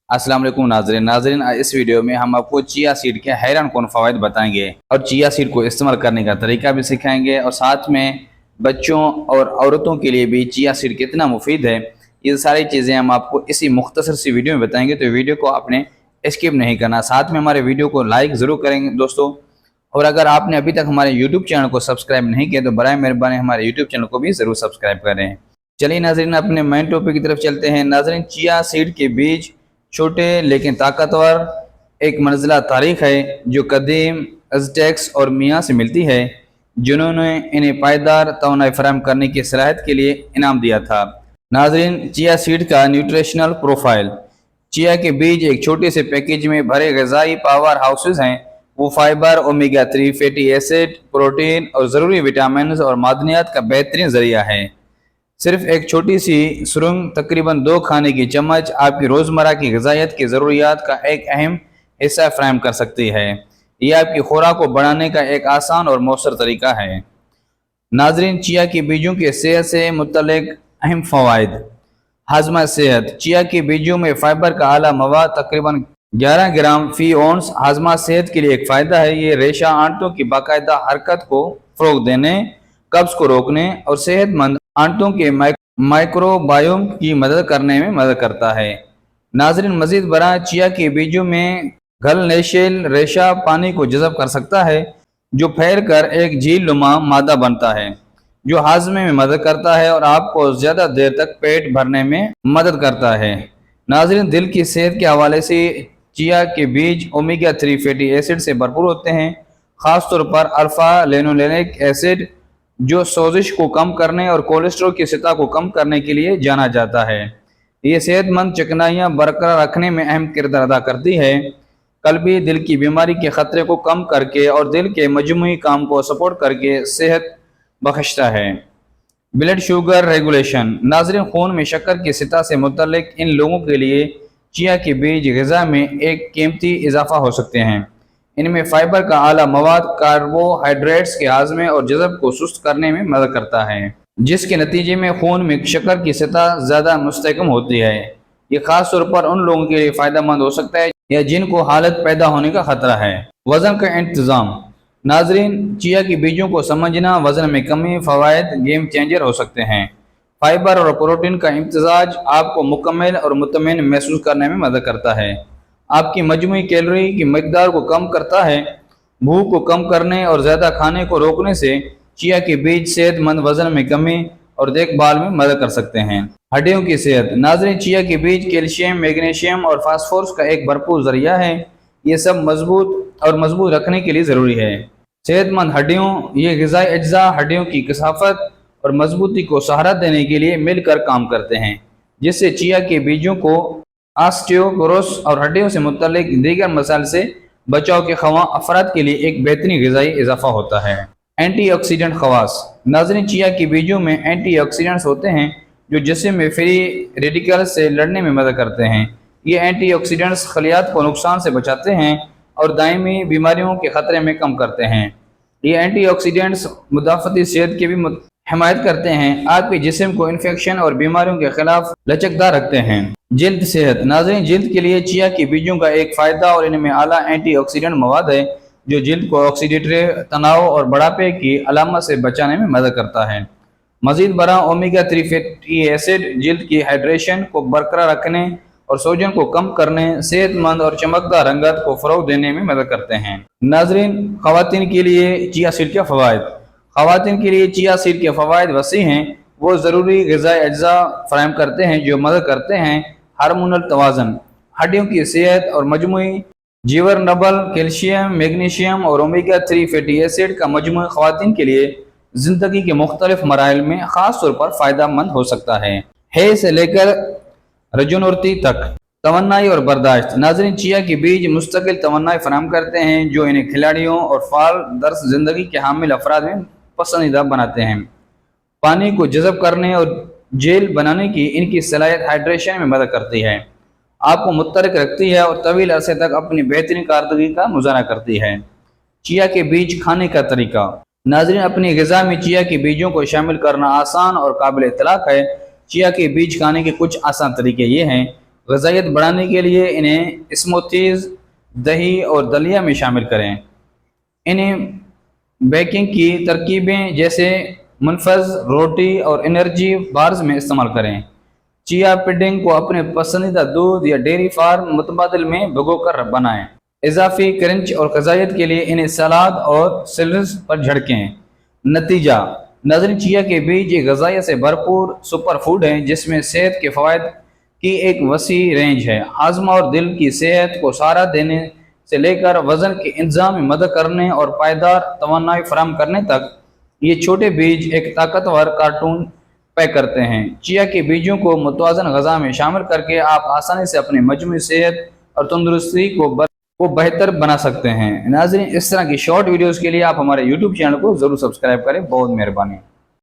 अस्सलाम वालेकुम नाज़रीन, इस वीडियो में हम आपको चिया सीड के हैरान कौन फ़वाइद बताएंगे और चिया सीड को इस्तेमाल करने का तरीका भी सिखाएंगे और साथ में बच्चों और औरतों के लिए भी चिया सीड कितना मुफीद है, ये सारी चीज़ें हम आपको इसी मुख्तसर सी वीडियो में बताएंगे। तो वीडियो को आपने स्किप नहीं करना, साथ में हमारे वीडियो को लाइक ज़रूर करेंगे दोस्तों। और अगर आपने अभी तक हमारे यूट्यूब चैनल को सब्सक्राइब नहीं किया तो बराए मेहरबानी हमारे यूट्यूब चैनल को भी ज़रूर सब्सक्राइब करें। चलिए नाज़रीन, अपने मेन टॉपिक की तरफ चलते हैं। नाज़रीन, चिया सीड के बीज छोटे लेकिन ताकतवर एक मंजिला तारीख है जो कदीम अज़टेक्स और मियाँ से मिलती है, जिन्होंने इन्हें पायदार तवानाई फराहम करने की सलाहियत के लिए इनाम दिया था। नाज़रीन, चिया सीड का न्यूट्रिशनल प्रोफाइल। चिया के बीज एक छोटे से पैकेज में भरे ग़िज़ाई पावर हाउसेस हैं। वो fibre, omega 3 fatty acid, protein और ज़रूरी विटामिन और मादनियात का बेहतरीन ज़रिया है। सिर्फ एक छोटी सी सुरंग तकरीबन 2 खाने की चम्मच आपकी रोज़मर्रा की ग़िज़ाइत की ज़रूरियात का एक अहम हिस्सा फ़राहम कर सकती है। यह आपकी खुराक को बढ़ाने का एक आसान और मौसर तरीका है। नाज़रीन, चिया के बीजों की सेहत से मुतल्लिक़ अहम फ़वाइद। हाजमा सेहत। चिया के बीजों में फ़ाइबर का आला मवाद तकरीबन 11 ग्राम फ़ी औंस हाजमा सेहत के लिए एक फ़ायदा है। ये रेशा आंतों की बाकायदा हरकत को फ़रोग़ देने, कब्ज़ को रोकने और सेहतमंद आंतों के माइक्रोबायोम की मदद करने में मदद करता है। नाज़रीन, मज़ीद बरा चिया के बीजों में घलनेशिल रेशा पानी को जज़ब कर सकता है, जो फैल कर एक झील नुमा मादा बनता है, जो हाजमे में मदद करता है और आपको ज़्यादा देर तक पेट भरने में मदद करता है। नाज़रीन, दिल की सेहत के हवाले से चिया के बीज ओमेगा 3 फैटी एसिड से भरपूर होते हैं, ख़ास तौर पर अल्फ़ा लिनोलेनिक एसिड, जो सोजिश को कम करने और कोलेस्ट्रॉल की सतह को कम करने के लिए जाना जाता है। ये सेहतमंद चिकनाइयाँ बरकरार रखने में अहम किरदार अदा करती है, कल्बी दिल की बीमारी के ख़तरे को कम करके और दिल के मजमूई काम को सपोर्ट करके सेहत बख्शता है। Blood sugar regulation. नाज़रीन, खून में शक्कर की सतह से मुतल्लिक इन लोगों के लिए चिया के बीज ग़िज़ा में एक कीमती इजाफ़ा हो सकते हैं। इनमें फ़ाइबर का आला मवाद कार्बोहाइड्रेट्स के हाज़मे और जज़ब को सुस्त करने में मदद करता है, जिसके नतीजे में खून में शक्कर की सतह ज़्यादा मुस्तहकम होती है। ये ख़ास तौर पर उन लोगों के लिए फ़ायदेमंद हो सकता है या जिनको हालत पैदा होने का ख़तरा है। वज़न का इंतज़ाम। नाज़रीन, चिया के बीजों को समझना वज़न में कमी फ़वाइद गेम चेंजर हो सकते हैं। फ़ाइबर और प्रोटीन का इम्तिज़ाज आपको मुकम्मल और मुतमईन महसूस करने में मदद करता है, आपकी मजमूई कैलोरी की मकदार को कम करता है। भूख को कम करने और ज़्यादा खाने को रोकने से चिया के बीज सेहतमंद वज़न में कमी और देखभाल में मदद कर सकते हैं। हड्डियों की सेहत। नाज़रीन, चिया के बीज कैल्शियम, मैग्नीशियम और फास्फोरस का एक भरपूर ज़रिया है। ये सब मजबूत रखने के लिए ज़रूरी है। सेहतमंद हड्डियों। ये ग़िज़ाई अज्जा हड्डियों की कसाफत और मजबूती को सहारा देने के लिए मिलकर काम करते हैं, जिससे चिया के बीजों को ऑस्टियोपोरोसिस और हड्डियों से मुतल्लिक दीगर मसाइल से बचाव के ख्वाह अफराद के लिए एक बेहतरीन ग़िज़ाई इजाफ़ा होता है। एंटीऑक्सीडेंट खवास। नाज़रीन, चिया के बीजों में एंटीऑक्सीडेंट्स होते हैं जो जिस्म में फ्री रेडिकल्स से लड़ने में मदद करते हैं। ये एंटीऑक्सीडेंट्स खलियात को नुकसान से बचाते हैं और दायमी बीमारियों के ख़तरे में कम करते हैं। ये एंटीऑक्सीडेंट्स मुदाफ़ती सेहत की भी हिमायत करते हैं, आपके जिस्म को इन्फेक्शन और बीमारियों के खिलाफ लचकदार रखते हैं। जिल्द सेहत। नाज़रीन, जिल्द के लिए चिया के बीजों का एक फ़ायदा और इनमें आला एंटीऑक्सीडेंट मवाद है, जो जिल्द को ऑक्सीडेटिव तनाव और बढ़ापे की अलामत से बचाने में मदद करता है। मज़ीद बरा ओमेगा 3 फैटी एसिड जिल्द की हाइड्रेशन को बरकरार रखने और सोजन को कम करने, सेहतमंद और चमकदार रंगत को फ़रोग़ देने में मदद करते हैं। नाज़रीन, ख़वातीन के लिए चिया सीड के फ़वाइद। ख़वातीन के लिए चिया सीड के फ़वाइद वसी हैं। वो ज़रूरी ग़िज़ाई अज्जा फ़राहम करते हैं जो मदद करते हैं हार्मोनल तवाज़न, हड्डियों की सेहत और मजमूई जीवर नबल, कैल्शियम, मैग्नीशियम और ओमेगा 3 फैटी एसिड का मजमू ख़वातीन के लिए ज़िंदगी के मुख्तलिफ मराइल में ख़ास तौर पर फ़ायदा मंद हो सकता है से लेकर रजोनौरती तक। तवन्नाई और बर्दाश्त। नाज़रीन, चिया के बीज मुस्तकिल तवन्नाई फराहम करते हैं, जो इन्हें खिलाड़ियों और फाल दर्स ज़िंदगी के हामिल अफराद में पसंदीदा बनाते हैं। पानी को जज़ब करने और जेल बनाने की इनकी सलाहियत हाइड्रेशन में मदद करती है, आपको मुतरक रखती है और तवील अरसे तक अपनी बेहतरीन कारदगी का मुजाहरा करती है। चिया के बीज खाने का तरीका। नाज़रीन, अपनी ग़िज़ा में चिया के बीजों को शामिल करना आसान और काबिल इतलाक़ है। चिया के बीज खाने के कुछ आसान तरीके ये हैं غذائیت بڑھانے کے لیے انہیں اسموتھیز، دہی اور دلیا میں شامل کریں۔ انہیں بیکنگ کی ترکیبیں جیسے منفذ، روٹی اور انرجی بارز میں استعمال کریں۔ چیا پڈنگ کو اپنے پسندیدہ دودھ یا ڈیری فارم متبادل میں بھگو کر بنائیں۔ اضافی کرنچ اور غذائیت کے لیے انہیں سلاد اور سیلڈز پر جھڑکیں۔ نتیجہ: ناظرین، چیا کے بیج ایک غذائیت سے بھرپور سپر فوڈ ہیں جس میں صحت کے فوائد کی ایک وسیع رینج ہے۔ ہاضمہ اور دل کی صحت کو سہارا دینے سے لے کر وزن کے انتظام میں مدد کرنے اور پائیدار توانائی فراہم کرنے تک، یہ چھوٹے بیج ایک طاقتور کارٹون پیک کرتے ہیں۔ چیا کے بیجوں کو متوازن غذا میں شامل کر کے آپ آسانی سے اپنی مجموعی صحت اور تندرستی کو بہتر بنا سکتے ہیں۔ ناظرین، اس طرح کی شارٹ ویڈیوز کے لیے آپ ہمارے یوٹیوب چینل کو ضرور سبسکرائب کریں۔ بہت مہربانی۔